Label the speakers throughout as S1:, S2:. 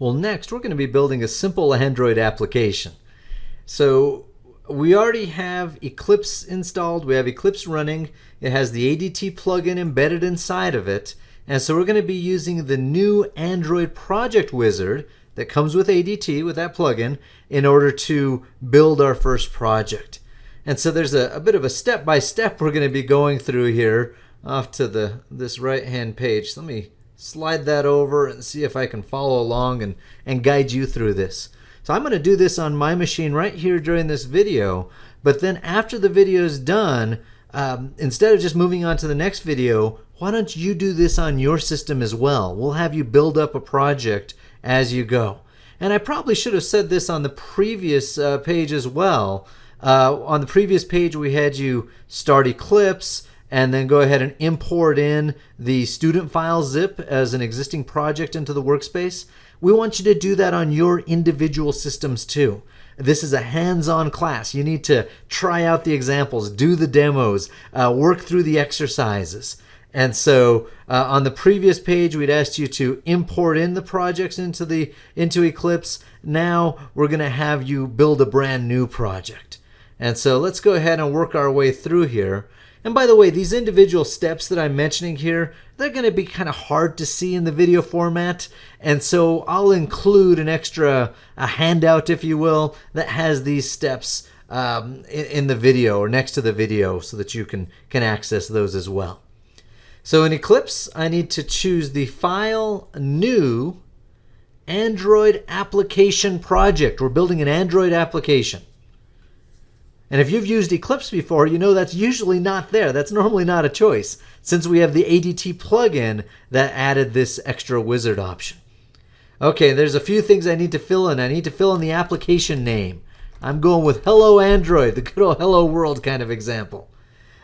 S1: Well, next we're going to be building a simple Android application. So we already have Eclipse installed. We have Eclipse running. It has the ADT plugin embedded inside of it. And so we're going to be using the new Android project wizard that comes with ADT, with that plugin, in order to build our first project. And so there's a bit of a step-by-step we're going to be going through here off to this right-hand page. Let me slide that over and see if I can follow along and guide you through this. So I'm going to do this on my machine right here during this video, but then after the video is done, instead of just moving on to the next video, why don't you do this on your system as well? We'll have you build up a project as you go. And I probably should have said this on the previous page as well. On the previous page we had you start Eclipse and then go ahead and import in the student file zip as an existing project into the workspace. We want you to do that on your individual systems too. This is a hands-on class. You need to try out the examples, do the demos, work through the exercises. And so on the previous page, we'd asked you to import in the projects into Eclipse. Now we're going to have you build a brand new project. And so let's go ahead and work our way through here. And by the way, these individual steps that I'm mentioning here, they're going to be kind of hard to see in the video format. And so I'll include an extra handout, if you will, that has these steps in the video or next to the video so that you can access those as well. So in Eclipse, I need to choose the File, New, Android Application Project. We're building an Android application. And if you've used Eclipse before, you know that's usually not there. That's normally not a choice, since we have the ADT plugin that added this extra wizard option. Okay, there's a few things I need to fill in. I need to fill in the application name. I'm going with Hello Android, the good old Hello World kind of example.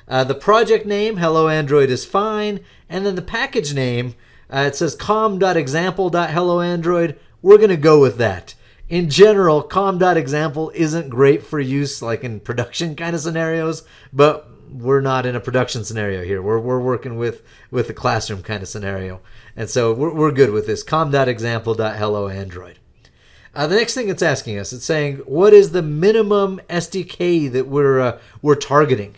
S1: The project name, Hello Android, is fine. And then the package name, it says com.example.helloandroid. We're going to go with that. In general, com.example isn't great for use like in production kind of scenarios, but we're not in a production scenario here. We're working with a classroom kind of scenario. And so we're good with this, com.example.helloandroid. The next thing it's asking us, it's saying, what is the minimum SDK that we're targeting?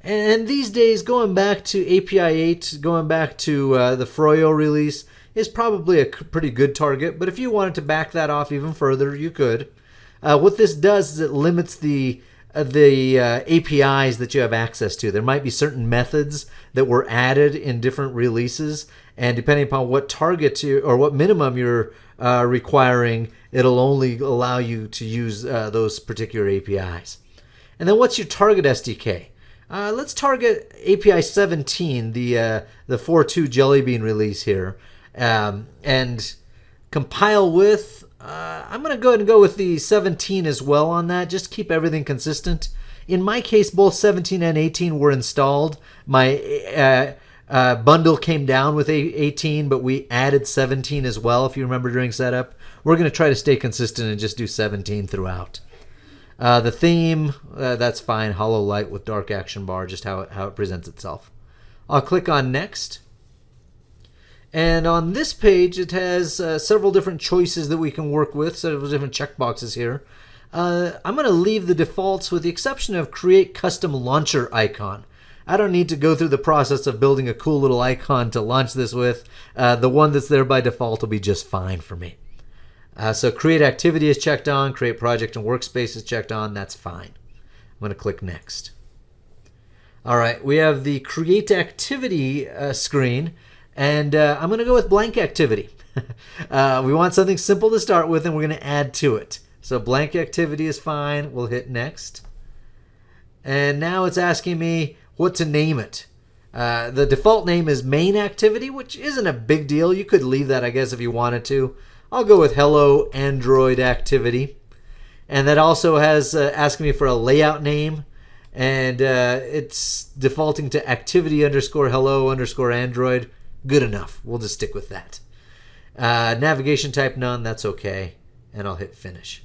S1: And these days, going back to API 8, going back to the Froyo release, is probably a pretty good target. But if you wanted to back that off even further, you could. What this does is it limits the APIs that you have access to. There might be certain methods that were added in different releases, and depending upon what target or what minimum you're requiring, it'll only allow you to use those particular APIs. And then what's your target SDK? Let's target API 17, the 4.2 Jelly Bean release here, and compile with. I'm going to go ahead and go with the 17 as well on that, just to keep everything consistent. In my case, both 17 and 18 were installed. My bundle came down with 18, but we added 17 as well, if you remember during setup. We're going to try to stay consistent and just do 17 throughout. The theme, that's fine, hollow light with dark action bar, just how it presents itself. I'll click on Next. And on this page, it has several different choices that we can work with, several different checkboxes here. I'm going to leave the defaults with the exception of Create Custom Launcher Icon. I don't need to go through the process of building a cool little icon to launch this with. The one that's there by default will be just fine for me. So Create Activity is checked on, Create Project and Workspace is checked on, that's fine. I'm going to click Next. All right, we have the Create Activity screen. And I'm going to go with blank activity. We want something simple to start with, and we're going to add to it. So blank activity is fine. We'll hit Next. And now it's asking me what to name it. The default name is main activity, which isn't a big deal. You could leave that, I guess, if you wanted to. I'll go with Hello Android Activity. And that also has asking me for a layout name. And it's defaulting to activity_hello_Android. Good enough. We'll just stick with that. Navigation type none, that's okay. And I'll hit finish.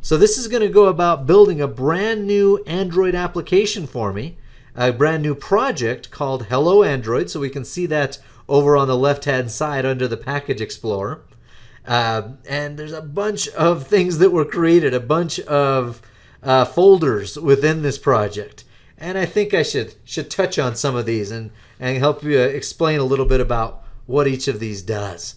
S1: So this is going to go about building a brand new Android application for me. A brand new project called Hello Android. So we can see that over on the left hand side under the Package Explorer. And there's a bunch of things that were created, a bunch of folders within this project. And I think I should touch on some of these and help you explain a little bit about what each of these does.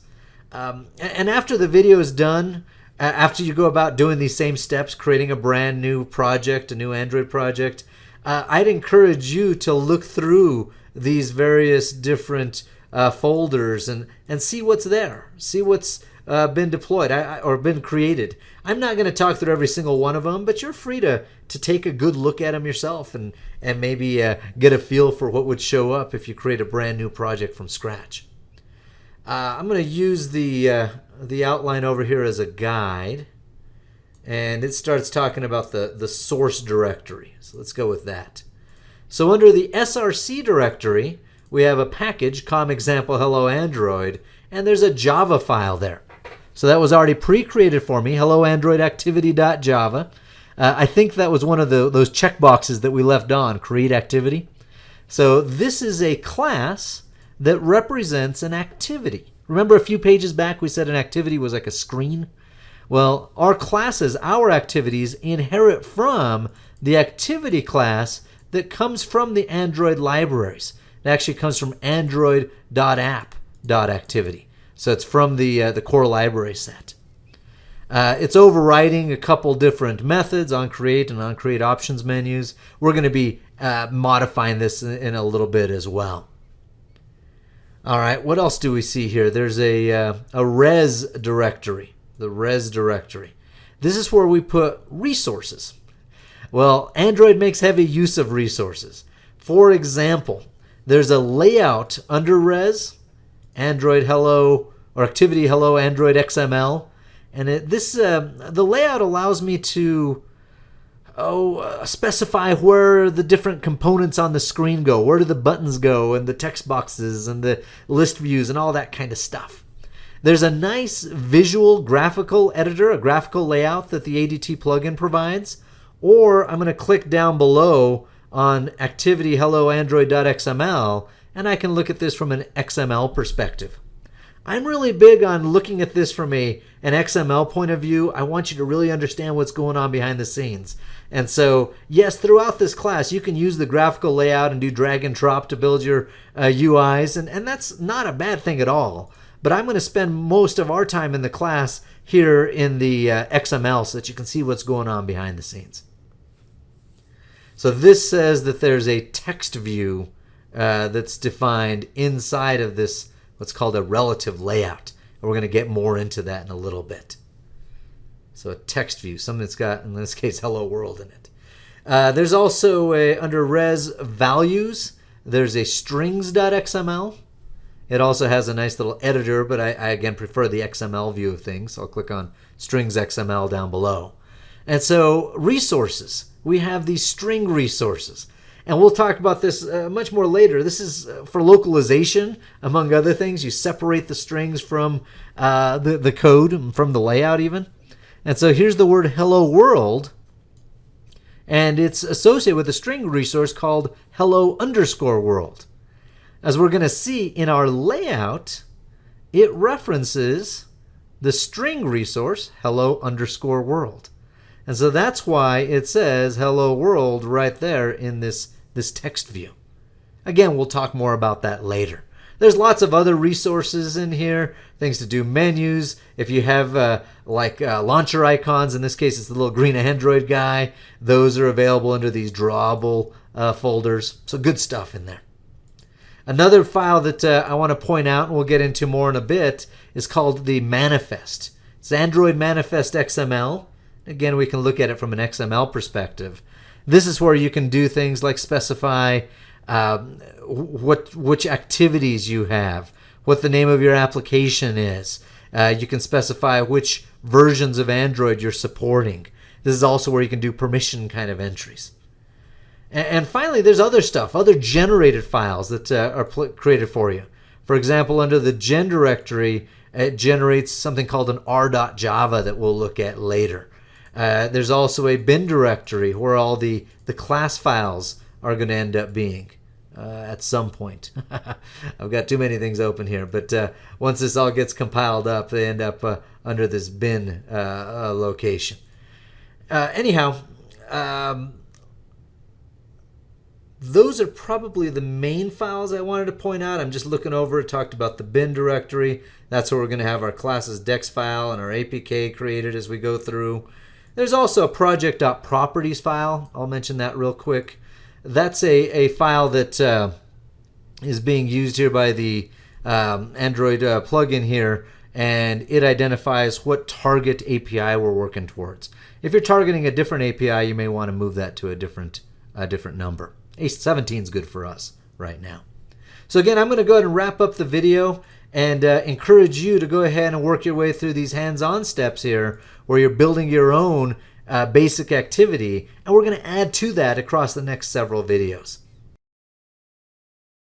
S1: And after the video is done, after you go about doing these same steps, creating a brand new project, a new Android project, I'd encourage you to look through these various different folders and see what's there, see what's been deployed or been created. I'm not going to talk through every single one of them, but you're free to take a good look at them yourself and maybe get a feel for what would show up if you create a brand new project from scratch. I'm going to use the outline over here as a guide, and it starts talking about the source directory. So let's go with that. So under the src directory, we have a package, com.example hello Android, and there's a Java file there. So that was already pre-created for me, hello Android activity.java. I think that was one of those checkboxes that we left on, create activity. So this is a class that represents an activity. Remember a few pages back we said an activity was like a screen? Well, our classes, our activities, inherit from the activity class that comes from the Android libraries. It actually comes from android.app.activity. So it's from the core library set. It's overriding a couple different methods, onCreate and onCreate options menus. We're going to be modifying this in a little bit as well. All right, what else do we see here? There's a res directory, the res directory. This is where we put resources. Well, Android makes heavy use of resources. For example, there's a layout under res, Android hello, or activity hello Android XML. And the layout allows me to specify where the different components on the screen go, where do the buttons go, and the text boxes and the list views and all that kind of stuff. There's a nice visual graphical editor, a graphical layout that the ADT plugin provides. Or I'm going to click down below on activity hello Android.xml, and I can look at this from an XML perspective. I'm really big on looking at this from an XML point of view. I want you to really understand what's going on behind the scenes. And so, yes, throughout this class, you can use the graphical layout and do drag and drop to build your UIs, and that's not a bad thing at all. But I'm going to spend most of our time in the class here in the XML so that you can see what's going on behind the scenes. So this says that there's a text view that's defined inside of this, what's called a relative layout. And we're going to get more into that in a little bit. So a text view, something that's got, in this case, hello world in it. There's also under res values, there's a strings.xml. It also has a nice little editor, but I again prefer the XML view of things. So I'll click on strings XML down below. And so resources. We have these string resources. And we'll talk about this much more later. This is for localization, among other things. You separate the strings from the code, from the layout even. And so here's the word hello world. And it's associated with a string resource called hello underscore world. As we're going to see in our layout, it references the string resource hello underscore world. And so that's why it says hello world right there in this text view. Again, we'll talk more about that later. There's lots of other resources in here, things to do, menus. If you have launcher icons, in this case it's the little green Android guy, those are available under these drawable folders. So good stuff in there. Another file that I want to point out, and we'll get into more in a bit, is called the manifest. It's Androidmanifest Xml. Again, we can look at it from an XML perspective. This is where you can do things like specify which activities you have, what the name of your application is. You can specify which versions of Android you're supporting. This is also where you can do permission kind of entries. And finally, there's other stuff, other generated files that are created for you. For example, under the gen directory, it generates something called an r.java that we'll look at later. There's also a bin directory where all the class files are going to end up being at some point. I've got too many things open here, but once this all gets compiled up, they end up under this bin location. Anyhow, those are probably the main files I wanted to point out. I'm just looking over it, talked about the bin directory. That's where we're going to have our classes dex file and our APK created as we go through. There's also a project.properties file. I'll mention that real quick. That's a file that is being used here by the Android plugin here, and it identifies what target API we're working towards. If you're targeting a different API, you may want to move that to a different number. 17 is good for us right now. So again, I'm going to go ahead and wrap up the video and encourage you to go ahead and work your way through these hands-on steps here where you're building your own basic activity, and we're going to add to that across the next several videos.